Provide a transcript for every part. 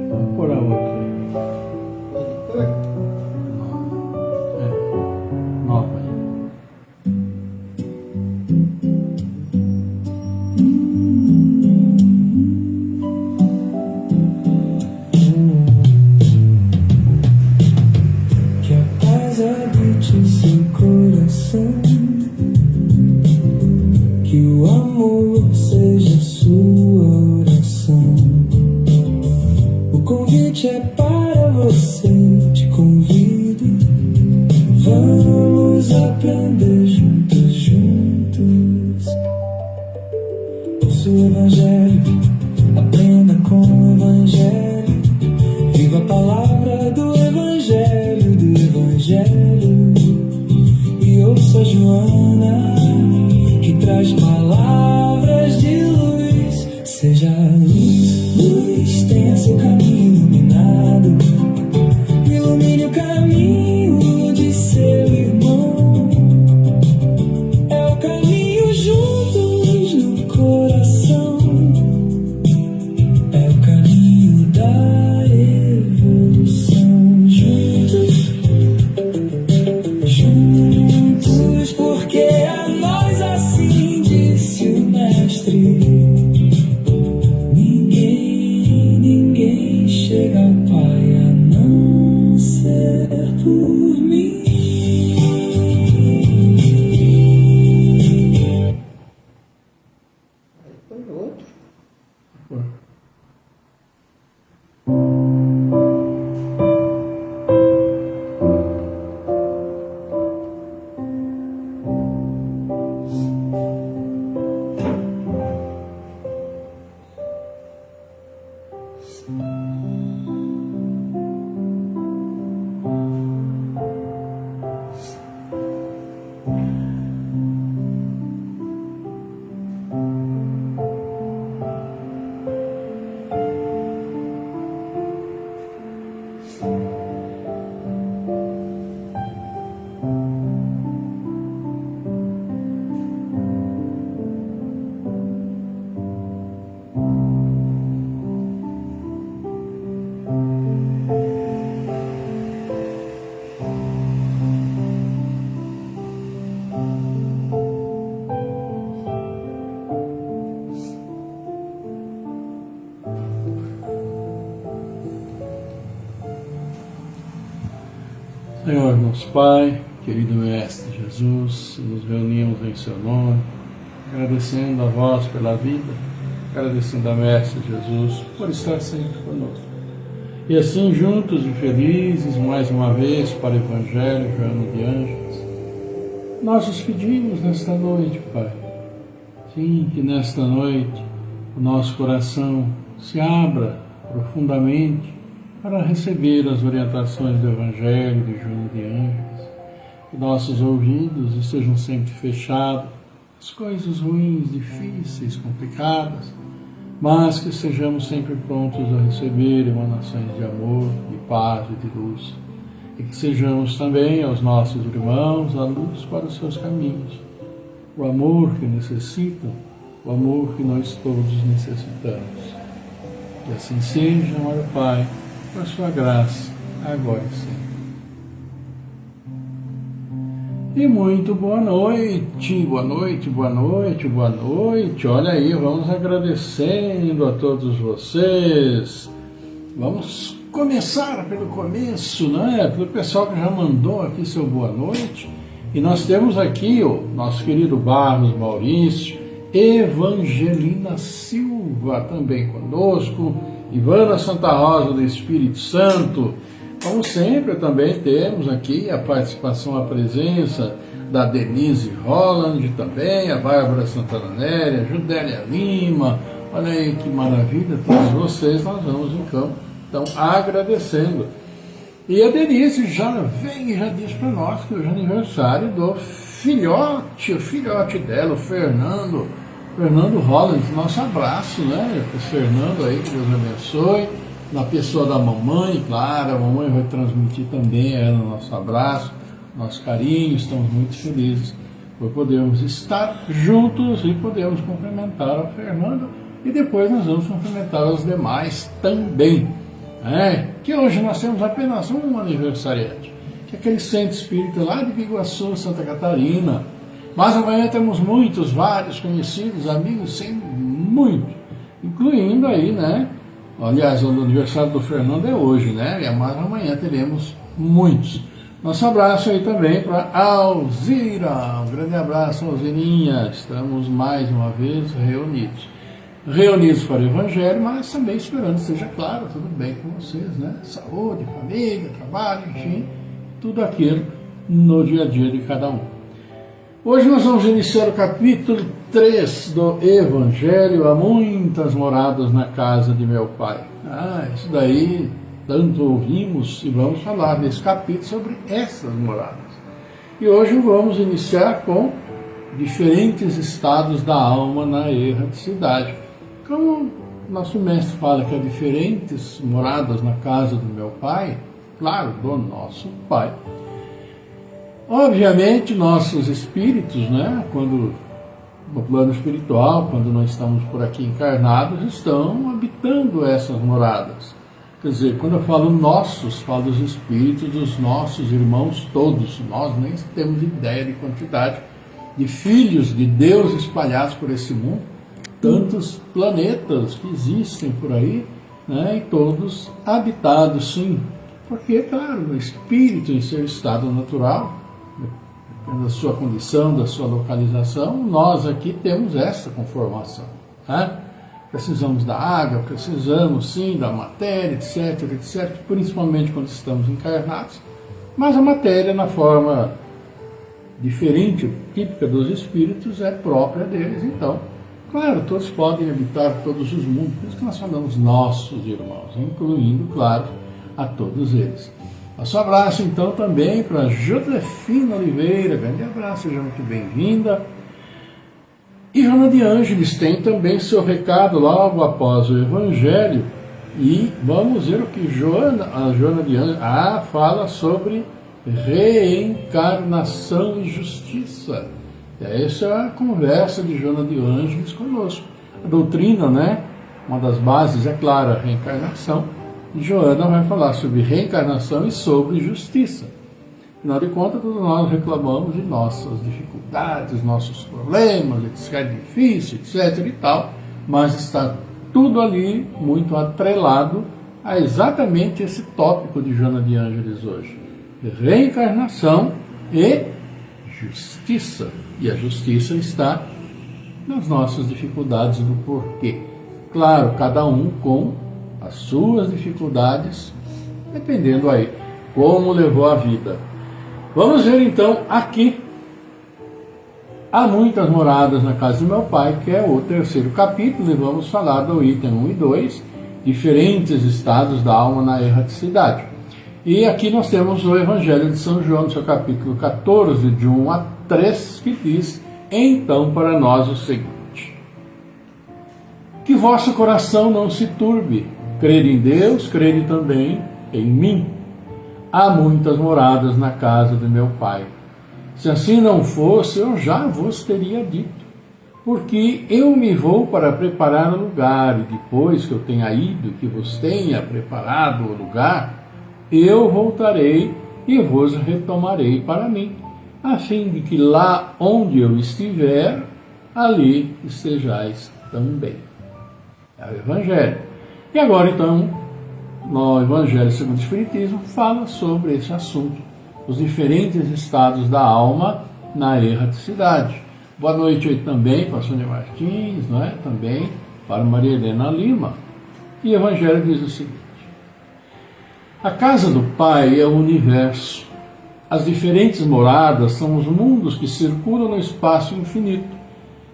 Vamos pôr a outra aí. Nova aí. Que a paz habite em seu coração, que o amor seja sua oração. O convite é para você, te convido. Vamos aprender juntos, juntos. Ouça o Evangelho, aprenda com o Evangelho. Viva a palavra do Evangelho, do Evangelho. E ouça a Joana, que traz palavras de luz. Seja a luz, luz, tenha seu caminho iluminado. Ilumine o caminho de seu irmão. É o caminho juntos no coração. É o caminho da evolução. Juntos, juntos, porque a nós assim disse o Mestre. Ninguém chega ao Pai a não ser por mim. Põe outro. Pô. Senhor, nosso Pai, querido Mestre Jesus, nos reunimos em Seu nome, agradecendo a vós pela vida, agradecendo a Mestre Jesus por estar sempre conosco. E assim, juntos e felizes, mais uma vez, para o Evangelho Joana de Ângeles, nós os pedimos nesta noite, Pai. Sim, que nesta noite o nosso coração se abra profundamente para receber as orientações do Evangelho de Joana de Ângeles, que nossos ouvidos estejam sempre fechados às coisas ruins, difíceis, complicadas, mas que estejamos sempre prontos a receber emanações de amor, de paz e de luz, e que sejamos também aos nossos irmãos a luz para os seus caminhos, o amor que necessitam, o amor que nós todos necessitamos. Que assim seja, amado Pai, com a sua graça, agora e sempre. E muito boa noite, boa noite, boa noite, boa noite. Olha aí, vamos agradecendo a todos vocês. Vamos começar pelo começo, né? Pelo pessoal que já mandou aqui seu boa noite. E nós temos aqui o nosso querido Barros Maurício, Evangelina Silva também conosco, Ivana Santa Rosa do Espírito Santo. Como sempre, também temos aqui a participação, a presença da Denise Holland também, a Bárbara Santana Néria, Judélia Lima. Olha aí que maravilha, todos vocês, nós vamos em campo, então agradecendo. E a Denise já vem e já diz para nós que hoje é aniversário do filhote, o filhote dela, o Fernando Holland. Nosso abraço, né, para o Fernando aí, que Deus abençoe, na pessoa da mamãe, claro, a mamãe vai transmitir também a ela nosso abraço, nosso carinho, estamos muito felizes por podermos estar juntos e podermos cumprimentar a Fernanda e depois nós vamos cumprimentar os demais também. Que hoje nós temos apenas um aniversariante, que é aquele centro espírita lá de Biguaçu, Santa Catarina. Mas amanhã temos muitos, vários conhecidos, amigos, sim, muito, incluindo aí, aliás, o aniversário do Fernando é hoje, mas amanhã teremos muitos. Nosso abraço aí também para Alzira, um grande abraço, Alzirinha. Estamos mais uma vez reunidos para o Evangelho, mas também esperando que seja claro, tudo bem com vocês, saúde, família, trabalho, enfim, tudo aquilo no dia a dia de cada um. Hoje nós vamos iniciar o capítulo 3 do Evangelho, há muitas moradas na casa de meu Pai. Isso daí tanto ouvimos, e vamos falar nesse capítulo sobre essas moradas. E hoje vamos iniciar com diferentes estados da alma na erraticidade. Como nosso mestre fala que há diferentes moradas na casa do meu Pai, claro, do nosso Pai. Obviamente, nossos espíritos, quando no plano espiritual, quando nós estamos por aqui encarnados, estão habitando essas moradas. Quer dizer, quando eu falo nossos, falo dos espíritos dos nossos irmãos todos. Nós nem temos ideia de quantidade de filhos de Deus espalhados por esse mundo, tantos planetas que existem por aí, e todos habitados, sim. Porque, claro, o espírito em seu estado natural, dependendo da sua condição, da sua localização, nós aqui temos essa conformação. Precisamos da água, precisamos sim da matéria, etc, etc, principalmente quando estamos encarnados, mas a matéria na forma diferente, típica dos espíritos, é própria deles. Então, claro, todos podem habitar todos os mundos, por isso que nós falamos nossos irmãos, incluindo, claro, a todos eles. Nosso abraço então também para Josefina Oliveira, grande abraço, seja muito bem-vinda. E Joana de Ângeles tem também seu recado logo após o Evangelho. E vamos ver o que a Joana de Ângeles fala sobre reencarnação e justiça. Essa é a conversa de Joana de Ângeles conosco. A doutrina, uma das bases, é claro, a reencarnação. E Joana vai falar sobre reencarnação e sobre justiça. Afinal de contas, todos nós reclamamos de nossas dificuldades, nossos problemas, que é difícil, etc. e tal, mas está tudo ali muito atrelado a exatamente esse tópico de Joana de Ângeles hoje. Reencarnação e justiça. E a justiça está nas nossas dificuldades do porquê. Claro, cada um com as suas dificuldades, dependendo aí como levou a vida. Vamos ver então aqui. Há muitas moradas na casa do meu Pai, que é o terceiro capítulo, e vamos falar do item 1 e 2, diferentes estados da alma na erraticidade. E aqui nós temos o Evangelho de São João, no seu capítulo 14, de 1 a 3, que diz: então para nós o seguinte: que vosso coração não se turbe, crede em Deus, crede também em mim. Há muitas moradas na casa de meu Pai. Se assim não fosse, eu já vos teria dito. Porque eu me vou para preparar o lugar, e depois que eu tenha ido, que vos tenha preparado o lugar, eu voltarei e vos retomarei para mim, a fim de que lá onde eu estiver, ali estejais também. É o Evangelho. E agora, então, no Evangelho segundo o Espiritismo, fala sobre esse assunto, os diferentes estados da alma na erraticidade. Boa noite aí também para a Sônia Martins, também para Maria Helena Lima. E o Evangelho diz o seguinte: a casa do Pai é o universo. As diferentes moradas são os mundos que circulam no espaço infinito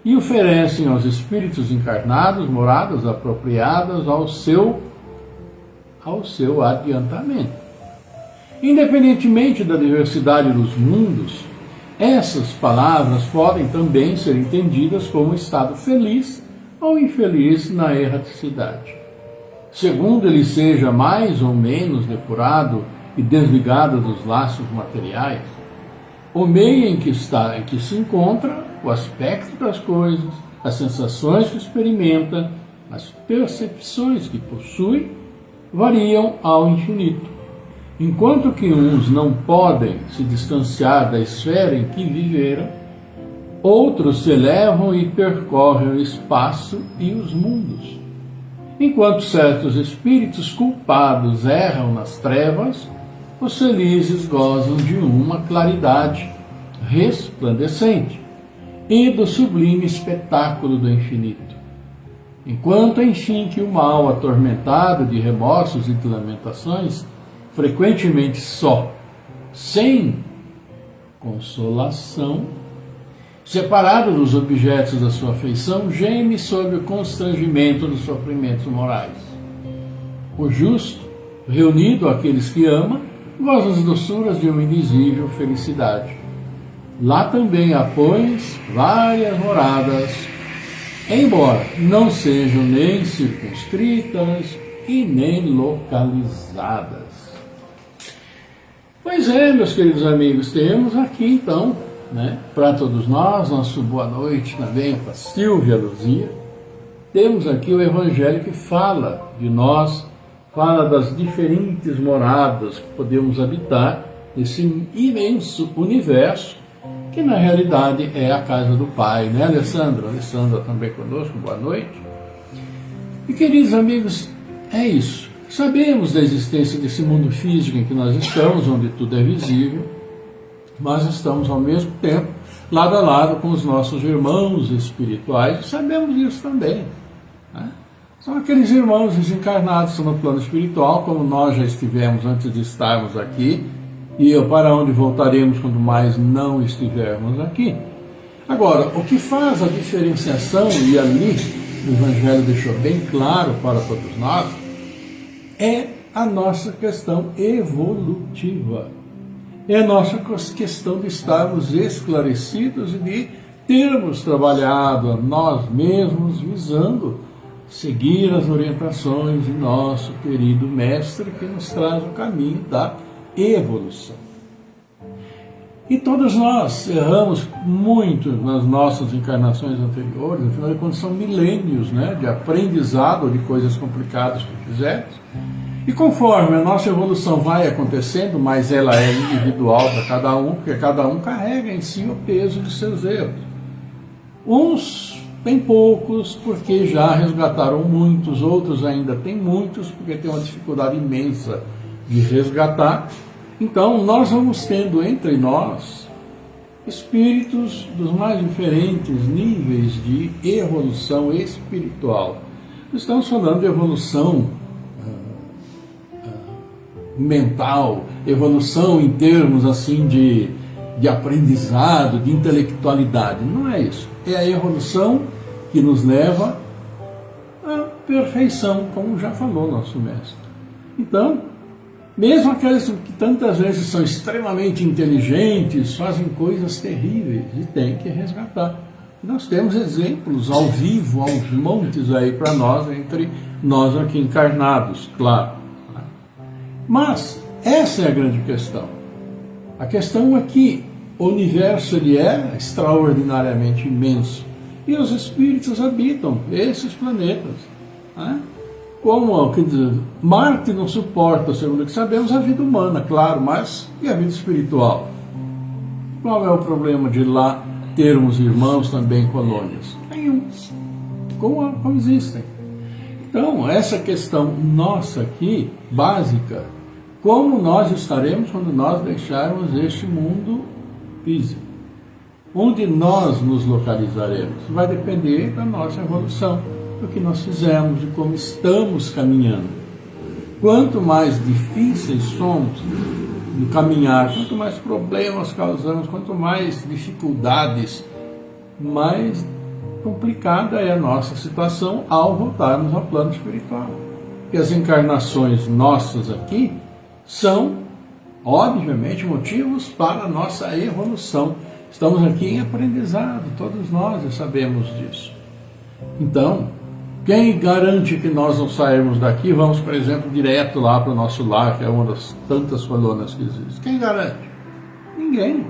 e oferecem aos espíritos encarnados moradas apropriadas ao seu adiantamento. Independentemente da diversidade dos mundos, essas palavras podem também ser entendidas como estado feliz ou infeliz na erraticidade. Segundo ele seja mais ou menos depurado e desligado dos laços materiais, o meio em que está, em que se encontra, o aspecto das coisas, as sensações que experimenta, as percepções que possui, variam ao infinito. Enquanto que uns não podem se distanciar da esfera em que viveram, outros se elevam e percorrem o espaço e os mundos. Enquanto certos espíritos culpados erram nas trevas, os felizes gozam de uma claridade resplandecente e do sublime espetáculo do infinito. Enquanto, enfim, que o mal, atormentado de remorsos e de lamentações, frequentemente só, sem consolação, separado dos objetos da sua afeição, geme sob o constrangimento dos sofrimentos morais. O justo, reunido àqueles que ama, goza as doçuras de uma indizível felicidade. Lá também há, pois, várias moradas, embora não sejam nem circunscritas e nem localizadas. Pois é, meus queridos amigos, temos aqui então, para todos nós, nosso boa noite também para Silvia Luzia. Temos aqui o Evangelho que fala de nós, fala das diferentes moradas que podemos habitar nesse imenso universo, que na realidade é a casa do Pai, né, Alessandra? Alessandra também conosco, boa noite. E queridos amigos, é isso. Sabemos da existência desse mundo físico em que nós estamos, onde tudo é visível, mas estamos ao mesmo tempo lado a lado com os nossos irmãos espirituais, e sabemos disso também, né? São aqueles irmãos desencarnados no plano espiritual, como nós já estivemos antes de estarmos aqui, e para onde voltaremos quando mais não estivermos aqui. Agora, o que faz a diferenciação, e ali o Evangelho deixou bem claro para todos nós, é a nossa questão evolutiva. É a nossa questão de estarmos esclarecidos e de termos trabalhado a nós mesmos visando seguir as orientações de nosso querido Mestre, que nos traz o caminho da evolução. E todos nós erramos muito nas nossas encarnações anteriores, afinal de contas são milênios, de aprendizado de coisas complicadas que fizemos. E conforme a nossa evolução vai acontecendo, mas ela é individual para cada um, porque cada um carrega em si o peso de seus erros. Uns têm poucos, porque já resgataram muitos, outros ainda têm muitos, porque têm uma dificuldade imensa de resgatar. Então, nós vamos tendo entre nós espíritos dos mais diferentes níveis de evolução espiritual. Estamos falando de evolução mental, evolução em termos assim de aprendizado, de intelectualidade. Não é isso. É a evolução que nos leva à perfeição, como já falou nosso mestre. Então, mesmo aqueles que tantas vezes são extremamente inteligentes, fazem coisas terríveis e têm que resgatar. Nós temos exemplos ao vivo, aos montes aí para nós, entre nós aqui encarnados, claro. Mas essa é a grande questão. A questão é que o universo ele é extraordinariamente imenso e os espíritos habitam esses planetas. Como, quer dizer, Marte não suporta, segundo o que sabemos, a vida humana, claro, mas e a vida espiritual? Qual é o problema de lá termos irmãos também colônias? Nenhum. Como existem. Então, essa questão nossa aqui, básica, como nós estaremos quando nós deixarmos este mundo físico? Onde nós nos localizaremos? Vai depender da nossa evolução, do que nós fizemos, de como estamos caminhando. Quanto mais difíceis somos no caminhar, quanto mais problemas causamos, quanto mais dificuldades, mais complicada é a nossa situação ao voltarmos ao plano espiritual. Porque as encarnações nossas aqui são, obviamente, motivos para a nossa evolução. Estamos aqui em aprendizado, todos nós já sabemos disso. Então, quem garante que nós não sairmos daqui, vamos, por exemplo, direto lá para o nosso lar, que é uma das tantas colônias que existem? Quem garante? Ninguém.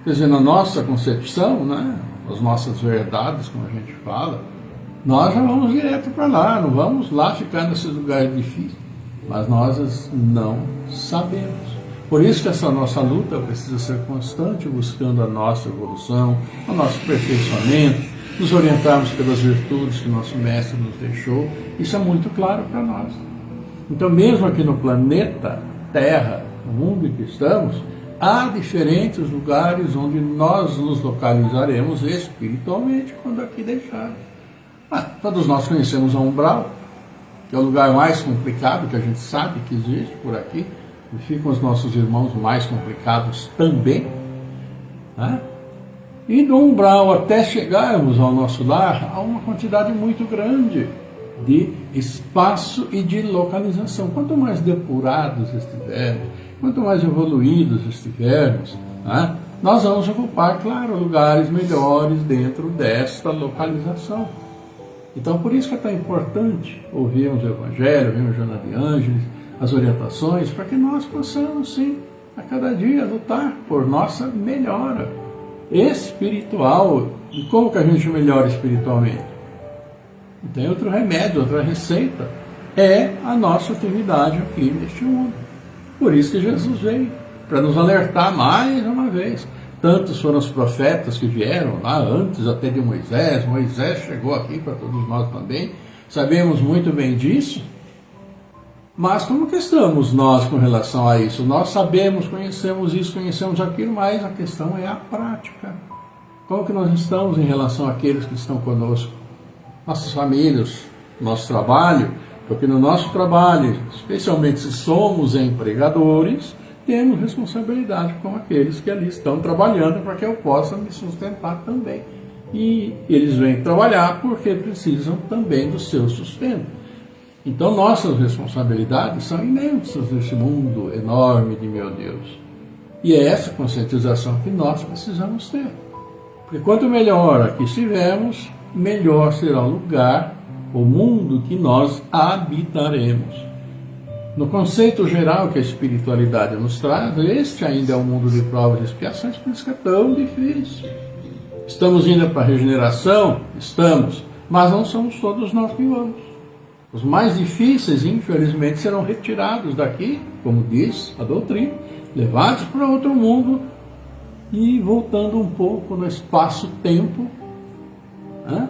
Quer dizer, na nossa concepção, né, as nossas verdades, como a gente fala, nós já vamos direto para lá, não vamos lá ficar nesses lugares difíceis. Mas nós não sabemos. Por isso que essa nossa luta precisa ser constante, buscando a nossa evolução, o nosso aperfeiçoamento, nos orientarmos pelas virtudes que nosso Mestre nos deixou. Isso é muito claro para nós. Então, mesmo aqui no planeta Terra, no mundo em que estamos, há diferentes lugares onde nós nos localizaremos espiritualmente quando aqui deixarmos. Todos nós conhecemos a Umbral, que é o lugar mais complicado que a gente sabe que existe por aqui, e ficam os nossos irmãos mais complicados também. Né? E do umbral até chegarmos ao nosso lar, há uma quantidade muito grande de espaço e de localização. Quanto mais depurados estivermos, quanto mais evoluídos estivermos, né? Nós vamos ocupar, claro, lugares melhores dentro desta localização. Então, por isso que é tão importante ouvirmos o Evangelho, ouvirmos Joana de Ângeles, as orientações, para que nós possamos, sim, a cada dia lutar por nossa melhora espiritual. E como que a gente melhora espiritualmente? Tem outro remédio, outra receita. É a nossa atividade aqui neste mundo. Por isso que Jesus veio, para nos alertar mais uma vez. Tantos foram os profetas que vieram lá antes até de Moisés. Moisés chegou aqui para todos nós também. Sabemos muito bem disso. Mas como que estamos nós com relação a isso? Nós sabemos, conhecemos isso, conhecemos aquilo, mas a questão é a prática. Como que nós estamos em relação àqueles que estão conosco? Nossas famílias, nosso trabalho, porque no nosso trabalho, especialmente se somos empregadores, temos responsabilidade com aqueles que ali estão trabalhando para que eu possa me sustentar também. E eles vêm trabalhar porque precisam também do seu sustento. Então nossas responsabilidades são imensas nesse mundo enorme de meu Deus. E é essa conscientização que nós precisamos ter. Porque quanto melhor aqui estivermos, melhor será o lugar, o mundo que nós habitaremos. No conceito geral que a espiritualidade nos traz, este ainda é um mundo de provas e expiações, por isso que é tão difícil. Estamos indo para a regeneração? Estamos, mas não somos todos nós que vamos. Os mais difíceis, infelizmente, serão retirados daqui, como diz a doutrina, levados para outro mundo e voltando um pouco no espaço-tempo, né?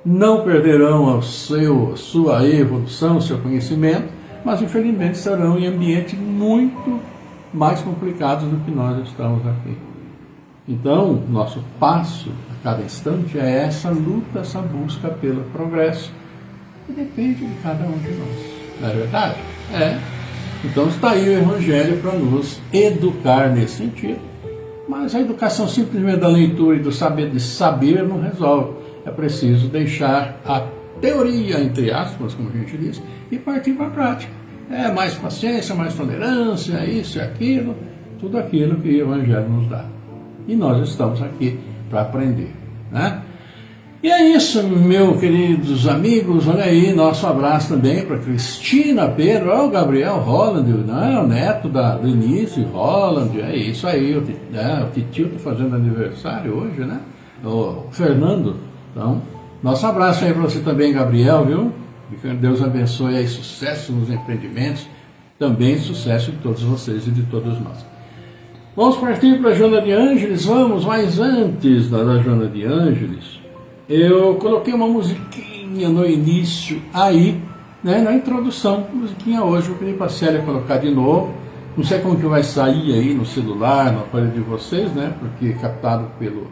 Não perderão a sua evolução, seu conhecimento, mas infelizmente estarão em ambientes muito mais complicados do que nós estamos aqui. Então, nosso passo a cada instante é essa luta, essa busca pelo progresso, que depende de cada um de nós. Não é verdade? É. Então está aí o Evangelho para nos educar nesse sentido. Mas a educação simplesmente da leitura e do saber de saber não resolve. É preciso deixar a teoria, entre aspas, como a gente diz, e partir para a prática. É mais paciência, mais tolerância, isso e aquilo, tudo aquilo que o Evangelho nos dá. E nós estamos aqui para aprender, né? E é isso, meus queridos amigos. Olha aí, nosso abraço também para Cristina Pedro, o Gabriel Holland, né? O neto do Início Holland, é isso aí, o titio está fazendo aniversário hoje, né? O Fernando. Então, nosso abraço aí para você também, Gabriel, viu? Que Deus abençoe aí, sucesso nos empreendimentos, também sucesso de todos vocês e de todos nós. Vamos partir para a Joana de Ângeles, vamos, mas antes da Joana de Ângeles, eu coloquei uma musiquinha no início aí, né, na introdução, musiquinha hoje, eu pedi para a Célia colocar de novo, não sei como que vai sair aí no celular, no aparelho de vocês, né, porque é captado pelo...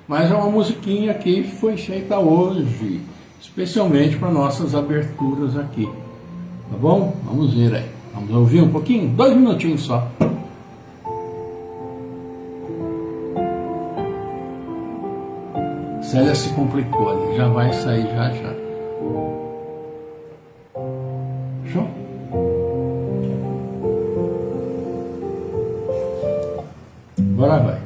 Mas é uma musiquinha que foi feita hoje, especialmente para nossas aberturas aqui, tá bom? Vamos ver aí, vamos ouvir um pouquinho, 2 minutinhos só. Célia se complicou ali, já vai sair já. Show? Agora vai.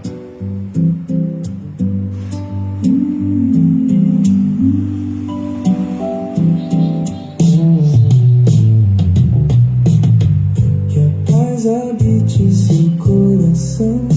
Que a paz habite seu coração.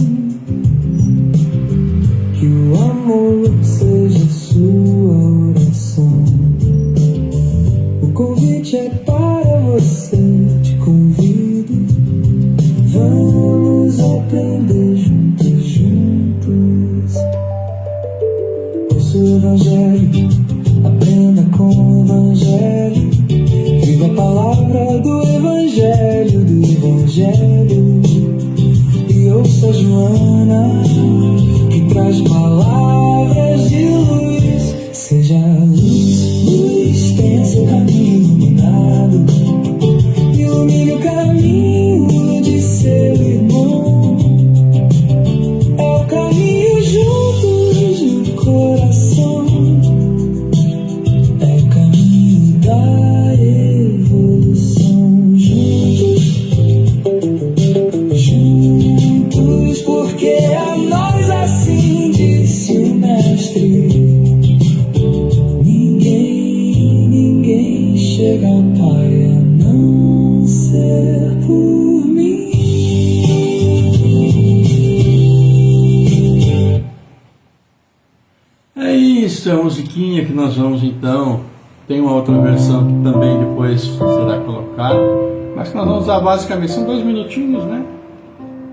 musiquinha que nós vamos então, tem uma outra versão que também depois será colocada, mas que nós vamos usar basicamente, são 2 minutinhos, né?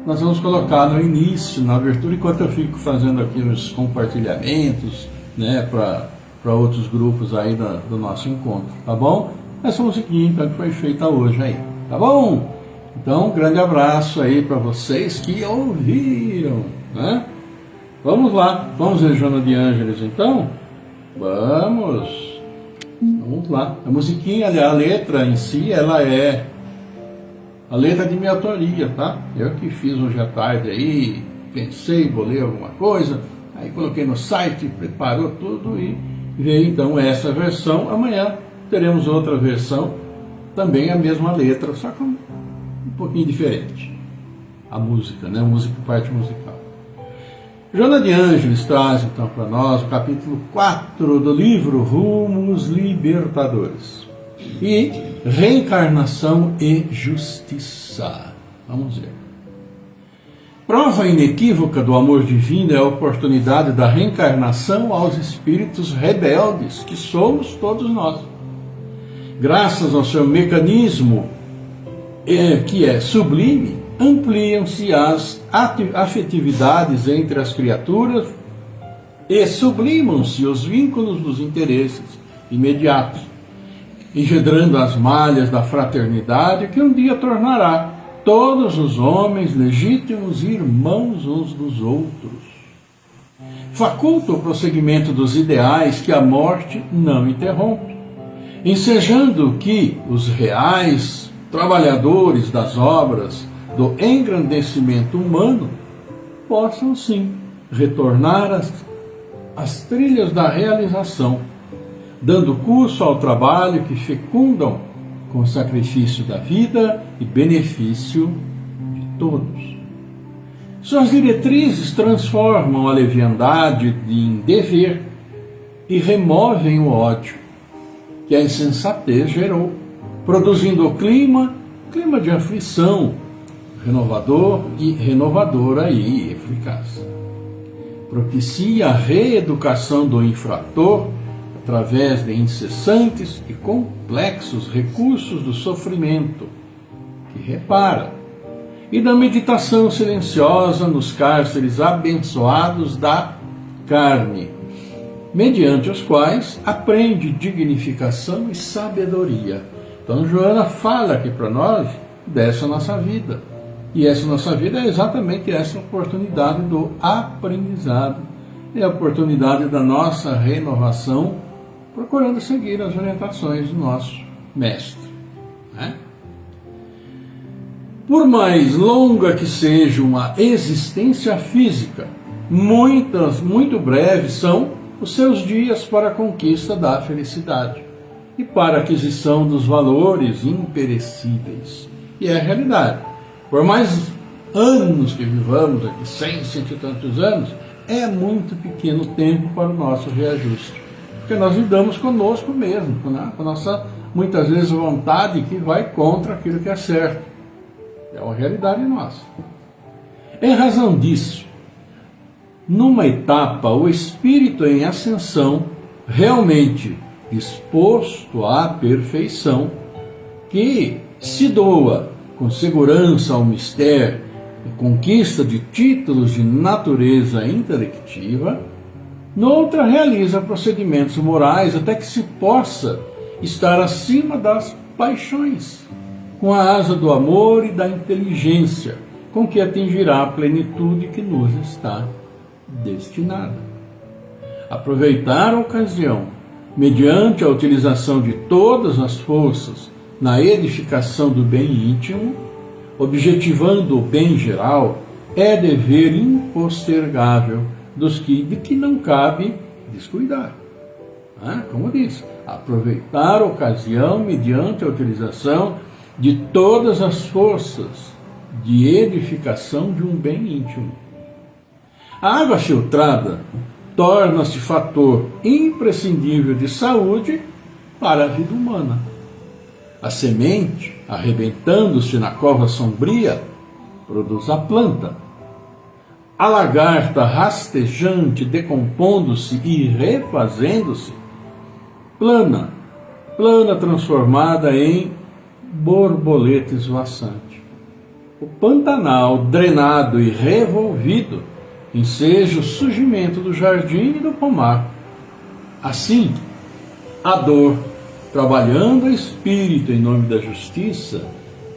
Nós vamos colocar no início, na abertura, enquanto eu fico fazendo aqui os compartilhamentos, né, para outros grupos aí do nosso encontro, tá bom? Essa musiquinha então que foi feita hoje aí, tá bom? Então, um grande abraço aí para vocês que ouviram, né? Vamos lá, vamos ver Joana de Ângeles então? Vamos lá. A musiquinha, a letra em si, ela é a letra de minha autoria, tá? Eu que fiz hoje à tarde aí, pensei, bolei alguma coisa, aí coloquei no site, preparou tudo e veio então essa versão. Amanhã teremos outra versão, também a mesma letra, só com um pouquinho diferente. A música, né? Música, parte musical. Joana de Ângeles traz então para nós o capítulo 4 do livro Rumos Libertadores. E reencarnação e justiça. Vamos ver. Prova inequívoca do amor divino é a oportunidade da reencarnação aos espíritos rebeldes, que somos todos nós. Graças ao seu mecanismo, que é sublime, ampliam-se as afetividades entre as criaturas e sublimam-se os vínculos dos interesses imediatos, engendrando as malhas da fraternidade que um dia tornará todos os homens legítimos irmãos uns dos outros. Faculta o prosseguimento dos ideais que a morte não interrompe, ensejando que os reais trabalhadores das obras do engrandecimento humano possam sim retornar às trilhas da realização, dando curso ao trabalho que fecundam com o sacrifício da vida e benefício de todos. Suas diretrizes transformam a leviandade em dever e removem o ódio que a insensatez gerou, produzindo o clima de aflição, renovador e eficaz. Propicia a reeducação do infrator através de incessantes e complexos recursos do sofrimento, que repara, e da meditação silenciosa nos cárceres abençoados da carne, mediante os quais aprende dignificação e sabedoria. Então Joana fala aqui para nós dessa nossa vida. E essa nossa vida é exatamente essa oportunidade do aprendizado, é a oportunidade da nossa renovação, procurando seguir as orientações do nosso mestre, né? Por mais longa que seja uma existência física, muito breves são os seus dias para a conquista da felicidade e para a aquisição dos valores imperecíveis. E é a realidade. Por mais anos que vivamos aqui, 100 e tantos anos, é muito pequeno tempo para o nosso reajuste. Porque nós lidamos conosco mesmo, né? Com a nossa, muitas vezes, vontade que vai contra aquilo que é certo. É uma realidade nossa. Em razão disso, numa etapa, o espírito em ascensão, realmente disposto à perfeição, que se doa com segurança ao mistério e conquista de títulos de natureza intelectiva, noutra realiza procedimentos morais até que se possa estar acima das paixões, com a asa do amor e da inteligência, com que atingirá a plenitude que nos está destinada. Aproveitar a ocasião, mediante a utilização de todas as forças na edificação do bem íntimo, objetivando o bem geral, é dever impostergável de que não cabe descuidar. Como disse, aproveitar a ocasião mediante a utilização de todas as forças de edificação de um bem íntimo. A água filtrada torna-se fator imprescindível de saúde para a vida humana. A semente, arrebentando-se na cova sombria, produz a planta. a lagarta rastejante, decompondo-se e refazendo-se, plana, transformada em borboleta esvoaçante. O Pantanal drenado e revolvido enseja o surgimento do jardim e do pomar. Assim, a dor, trabalhando o espírito em nome da justiça,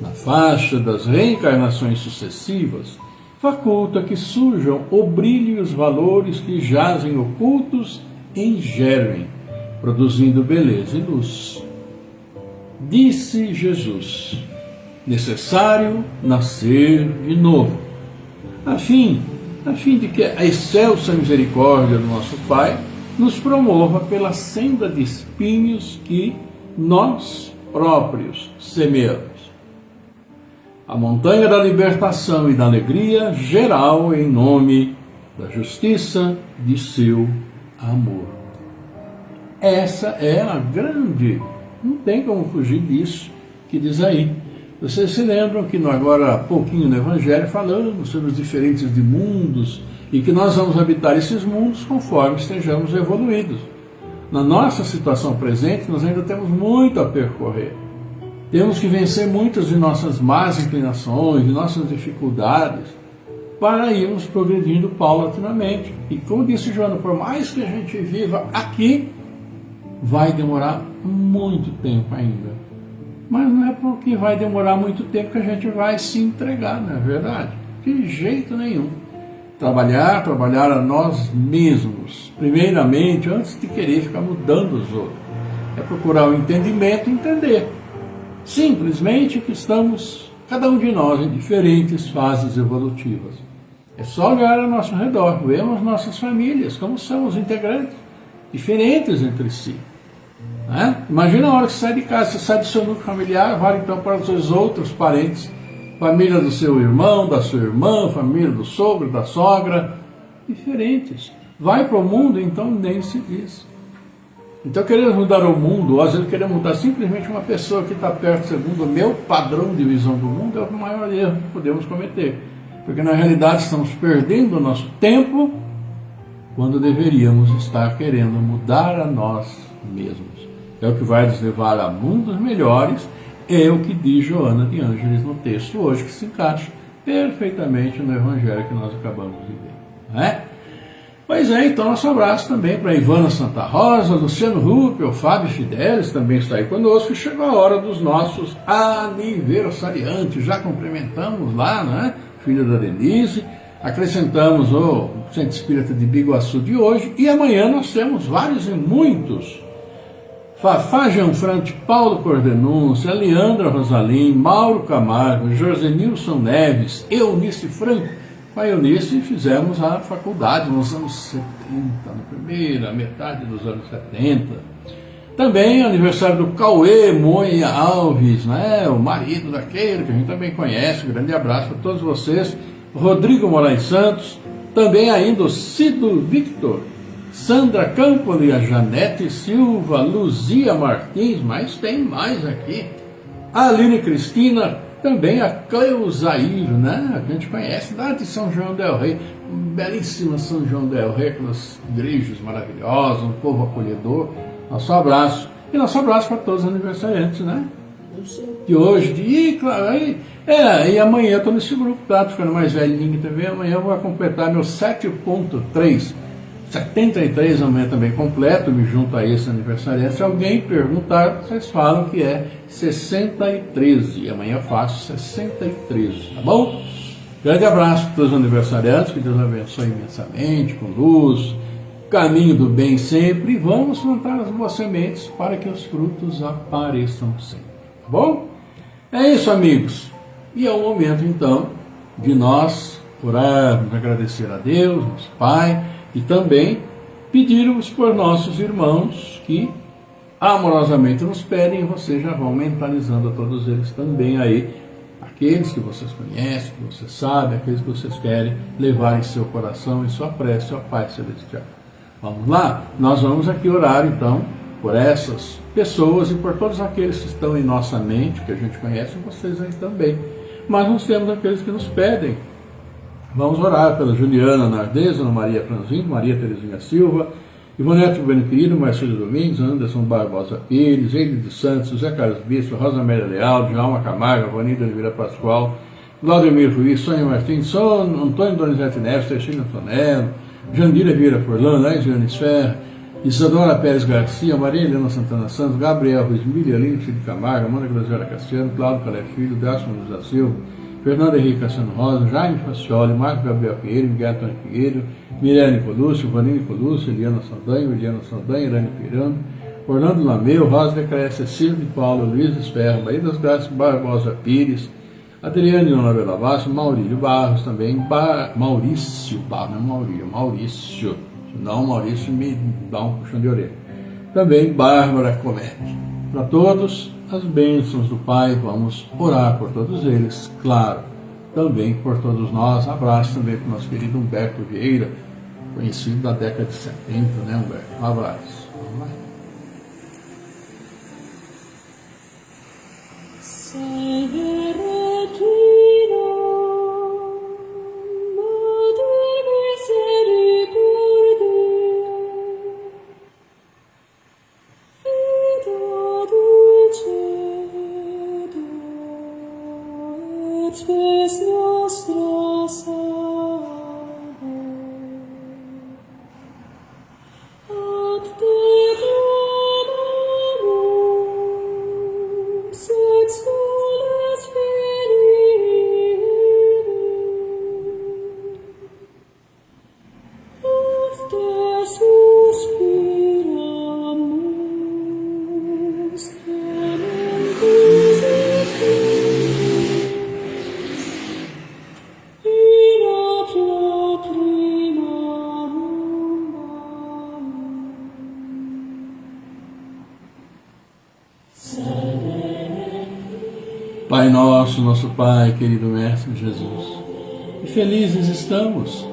na faixa das reencarnações sucessivas, faculta que surjam o brilho e os valores que jazem ocultos em germe, produzindo beleza e luz. Disse Jesus: necessário nascer de novo, a fim de que a excelsa misericórdia do nosso Pai nos promova pela senda de espinhos que nós próprios semeamos. A montanha da libertação e da alegria geral em nome da justiça de seu amor. Essa é a grande, não tem como fugir disso que diz aí. Vocês se lembram que nós agora há pouquinho no Evangelho falamos sobre os diferentes de mundos e que nós vamos habitar esses mundos conforme estejamos evoluídos. Na nossa situação presente, nós ainda temos muito a percorrer. Temos que vencer muitas de nossas más inclinações, de nossas dificuldades, para irmos progredindo paulatinamente. E como disse Joana, por mais que a gente viva aqui, vai demorar muito tempo ainda. Mas não é porque vai demorar muito tempo que a gente vai se entregar, não é verdade? De jeito nenhum. Trabalhar a nós mesmos, primeiramente, antes de querer ficar mudando os outros. É procurar o entendimento e entender. Simplesmente que estamos, cada um de nós, em diferentes fases evolutivas. É só olhar ao nosso redor, vemos nossas famílias, como são os integrantes, diferentes entre si. Né? Imagina a hora que você sai de casa, você sai do seu núcleo familiar, vai então para os seus outros parentes, família do seu irmão, da sua irmã, família do sogro, da sogra, diferentes. Vai para o mundo, então nem se diz. Então queremos mudar o mundo, ou às vezes queremos mudar simplesmente uma pessoa que está perto, segundo o meu padrão de visão do mundo, é o maior erro que podemos cometer. Porque na realidade estamos perdendo o nosso tempo quando deveríamos estar querendo mudar a nós mesmos. É o que vai nos levar a mundos melhores, é o que diz Joana de Ângeles no texto hoje, que se encaixa perfeitamente no Evangelho que nós acabamos de ver. Não é? Pois é, então nosso abraço também para Ivana Santa Rosa, Luciano Ruppel, Fábio Fidelis também está aí conosco, e chegou a hora dos nossos aniversariantes. Já cumprimentamos lá, né? Filho da Denise, acrescentamos o Centro Espírita de Biguaçu de hoje, e amanhã nós temos vários e muitos. Fafá Gianfrante, Paulo Cordenúncia, Leandra Rosalim, Mauro Camargo, Josenilson Neves, Eunice Franco. Com a Eunice fizemos a faculdade nos anos 70, na primeira metade dos anos 70. Também aniversário do Cauê Moia Alves, né? O marido daquele que a gente também conhece. Um grande abraço para todos vocês. Rodrigo Moraes Santos, também ainda o Cido Victor, Sandra Campoli, a Janete Silva, Luzia Martins, mas tem mais aqui. A Aline Cristina, também a Cleusair, né? A gente conhece lá de São João del Rei, belíssima São João del Rei, aquelas igrejas maravilhosas, um povo acolhedor. Nosso abraço. E nosso abraço para todos os aniversariantes, né? De hoje, e amanhã eu estou nesse grupo, tá? Tô ficando mais velhinho também. Amanhã eu vou completar meu 7.3. 73 amanhã também completo, me junto a esse aniversariante. Se alguém perguntar, vocês falam que é 613. E amanhã eu faço 613, tá bom? Grande abraço para os aniversariantes, que Deus abençoe imensamente, com luz, caminho do bem sempre. E vamos plantar as boas sementes para que os frutos apareçam sempre, tá bom? É isso, amigos. E é o momento, então, de nós orarmos, agradecer a Deus, nosso Pai, e também pedirmos por nossos irmãos que amorosamente nos pedem, e vocês já vão mentalizando a todos eles também aí, aqueles que vocês conhecem, que vocês sabem, aqueles que vocês querem levar em seu coração, em sua prece ao Pai Celestial. Vamos lá? Nós vamos aqui orar então por essas pessoas e por todos aqueles que estão em nossa mente, que a gente conhece, vocês aí também. Mas nós temos aqueles que nos pedem Vamos orar pela Juliana Nardes, Ana Maria Franzino, Maria Terezinha Silva, Ivonete Bueno Querido, Marcelo Domingos, Anderson Barbosa Pires, Eide dos Santos, José Carlos Bispo, Rosa Amélia Leal, Djalma Camargo, Vanida Oliveira Pascoal, Claudemir Ruiz, Sônia Martins, Antônio Donizete Neves, Teixeira Antonello, Jandira Vieira Forlan, Laisiane Ferra, Isadora Pérez Garcia, Maria Helena Santana Santos, Gabriel Ruiz Milha, Aline de Camargo, Mônica Graziela Cassiano, Cláudio Calé Filho, Dácio Nunes da Silva, Fernando Henrique Cassiano Rosa, Jaime Facioli, Marco Gabriel Pinheiro, Miguel Antônio Pinheiro, Mirelle Nicolúcio, Vanini Nicolúcio, Eliana Saldanha, Irane Pirano, Orlando Lameu, Rosa Decrécia, Cecília de Paula, Luiz Esferra, Maria das Graças, Barbosa Pires, Adriane Leonardo Basso, Maurílio Barros também, Maurício me dá um puxão de orelha. Também Bárbara Comete. Para todos, as bênçãos do Pai, vamos orar por todos eles, claro, também por todos nós. Abraço também para o nosso querido Humberto Vieira, conhecido da década de 70, né, Humberto? Um abraço. Vamos lá. Pai nosso, nosso Pai, querido Mestre Jesus, e felizes estamos,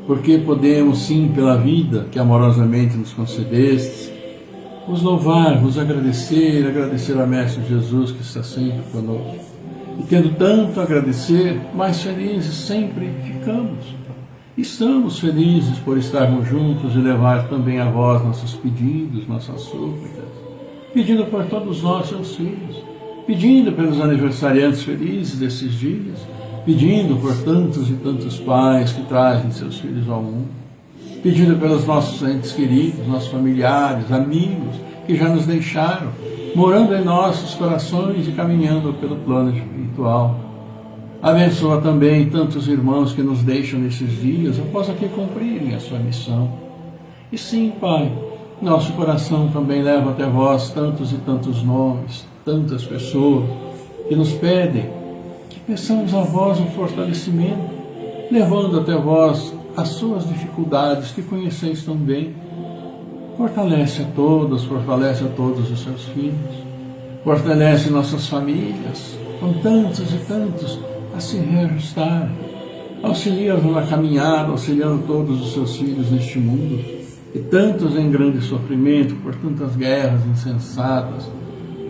porque podemos sim, pela vida que amorosamente nos concedestes, vos louvar, vos agradecer a Mestre Jesus que está sempre conosco. E tendo tanto a agradecer, mais felizes sempre ficamos. Estamos felizes por estarmos juntos e levar também a vós nossos pedidos, nossas súplicas, pedindo por todos nós, seus filhos, pedindo pelos aniversariantes felizes desses dias, pedindo por tantos e tantos pais que trazem seus filhos ao mundo, pedindo pelos nossos entes queridos, nossos familiares, amigos que já nos deixaram, morando em nossos corações e caminhando pelo plano espiritual. Abençoa também tantos irmãos que nos deixam nesses dias, após aqui cumprirem a sua missão. E sim, Pai, nosso coração também leva até vós tantos e tantos nomes, tantas pessoas que nos pedem que peçamos a vós um fortalecimento, levando até vós as suas dificuldades que conheceis tão bem. Fortalece a todos os seus filhos, fortalece nossas famílias, com tantos e tantos a se reajustar, auxilia-os na caminhada, auxiliando todos os seus filhos neste mundo, e tantos em grande sofrimento por tantas guerras insensatas,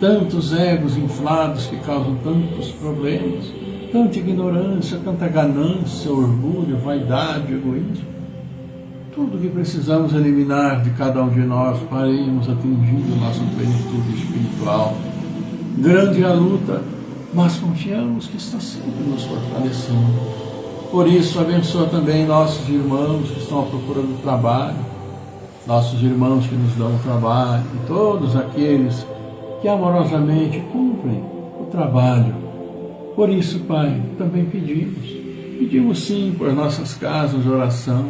tantos egos inflados que causam tantos problemas, tanta ignorância, tanta ganância, orgulho, vaidade, egoísmo. Tudo que precisamos eliminar de cada um de nós para irmos atingindo nossa plenitude espiritual. Grande é a luta, mas confiamos que está sempre nos fortalecendo. Por isso, abençoa também nossos irmãos que estão à procura do trabalho, nossos irmãos que nos dão trabalho, e todos aqueles que amorosamente cumprem o trabalho. Por isso, Pai, também pedimos sim por nossas casas de oração,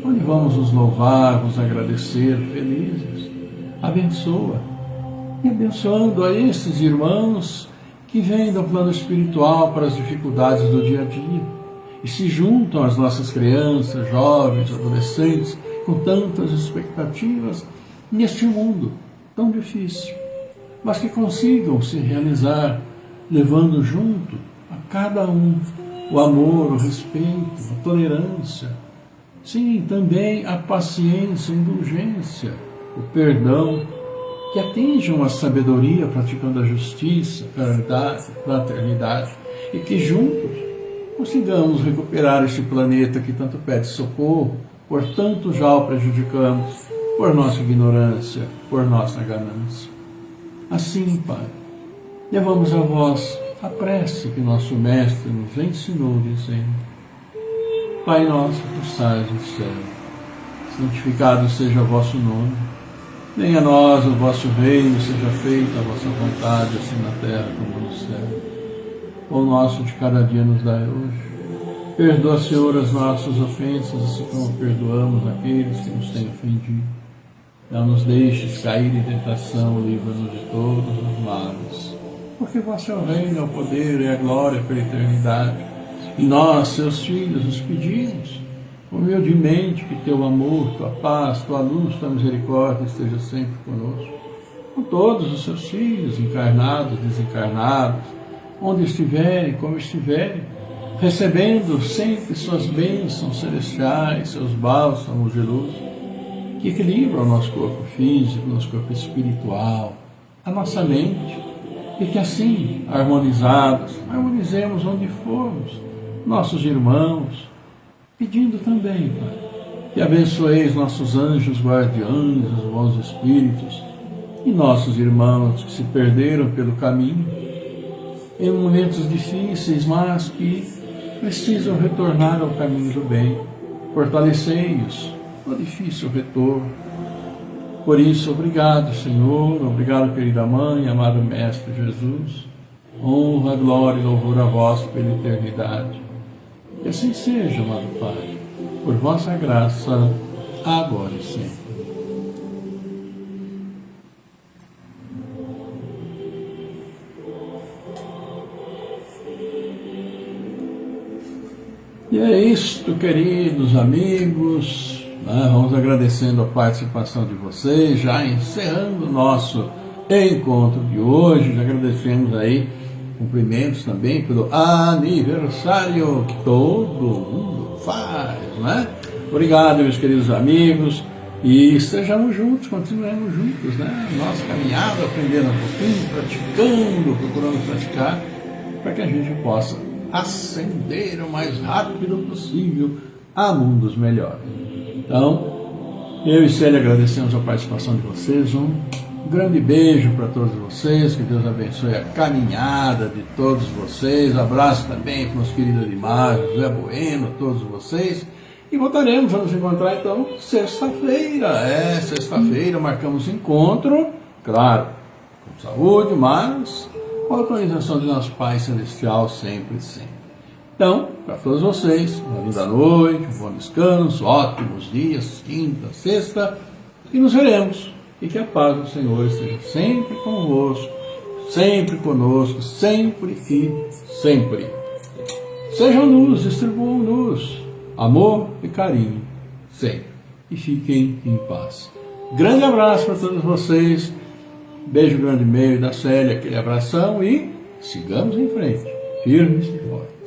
onde vamos nos louvar, vos agradecer, felizes. Abençoa, e abençoando a esses irmãos que vêm do plano espiritual para as dificuldades do dia a dia, e se juntam às nossas crianças, jovens, adolescentes, com tantas expectativas neste mundo tão difícil, mas que consigam se realizar, levando junto a cada um o amor, o respeito, a tolerância, sim, também a paciência, a indulgência, o perdão, que atinjam a sabedoria praticando a justiça, a caridade, a fraternidade, e que juntos consigamos recuperar este planeta que tanto pede socorro, portanto já o prejudicamos, por nossa ignorância, por nossa ganância. Assim, Pai, levamos a vós a prece que nosso Mestre nos ensinou, dizendo: Pai nosso que estais no céu, santificado seja o vosso nome. Venha a nós o vosso reino, seja feita a vossa vontade, assim na terra como no céu. O nosso de cada dia nos dai hoje. Perdoa, Senhor, as nossas ofensas, assim como perdoamos aqueles que nos têm ofendido. Não nos deixes cair em tentação, livra-nos de todos os males. Porque vosso é o reino, é o poder e a glória pela eternidade. E nós, seus filhos, os pedimos, humildemente, que teu amor, tua paz, tua luz, tua misericórdia esteja sempre conosco. Com todos os seus filhos, encarnados, desencarnados, onde estiverem, como estiverem, recebendo sempre suas bênçãos celestiais, seus bálsamos de luz, que equilibram o nosso corpo físico, nosso corpo espiritual, a nossa mente, e que assim, harmonizados, harmonizemos onde formos, nossos irmãos, pedindo também, Pai, que abençoeis nossos anjos guardiães, os bons espíritos, e nossos irmãos que se perderam pelo caminho, em momentos difíceis, mas que precisam retornar ao caminho do bem. Fortalecei-os no difícil retorno. Por isso, obrigado, Senhor, obrigado, querida Mãe, amado Mestre Jesus. Honra, glória e louvor a vós pela eternidade. E assim seja, amado Pai, por vossa graça, agora e sempre. E é isto, queridos amigos, né? Vamos agradecendo a participação de vocês, já encerrando o nosso encontro de hoje. Agradecemos aí, cumprimentos também pelo aniversário que todo mundo faz, né? Obrigado, meus queridos amigos, e estejamos juntos, continuemos juntos, né? Nossa caminhada, aprendendo um pouquinho, praticando, procurando praticar, para que a gente possa ascender o mais rápido possível a mundos melhores. Então, eu e Célia agradecemos a participação de vocês, um grande beijo para todos vocês, que Deus abençoe a caminhada de todos vocês, abraço também para os queridos imagens, Zé Bueno, todos vocês, e voltaremos a nos encontrar então sexta-feira, sexta-feira marcamos encontro, claro, com saúde, mas com a autorização de nosso Pai Celestial sempre, sempre. Então, para todos vocês, uma linda noite, um bom descanso, ótimos dias, quinta, sexta, e nos veremos. E que a paz do Senhor esteja sempre convosco, sempre conosco, sempre e sempre. Sejam luz, distribuam luz, amor e carinho, sempre. E fiquem em paz. Grande abraço para todos vocês. Beijo grande meio da Célia, aquele abração e sigamos em frente, firmes e fortes.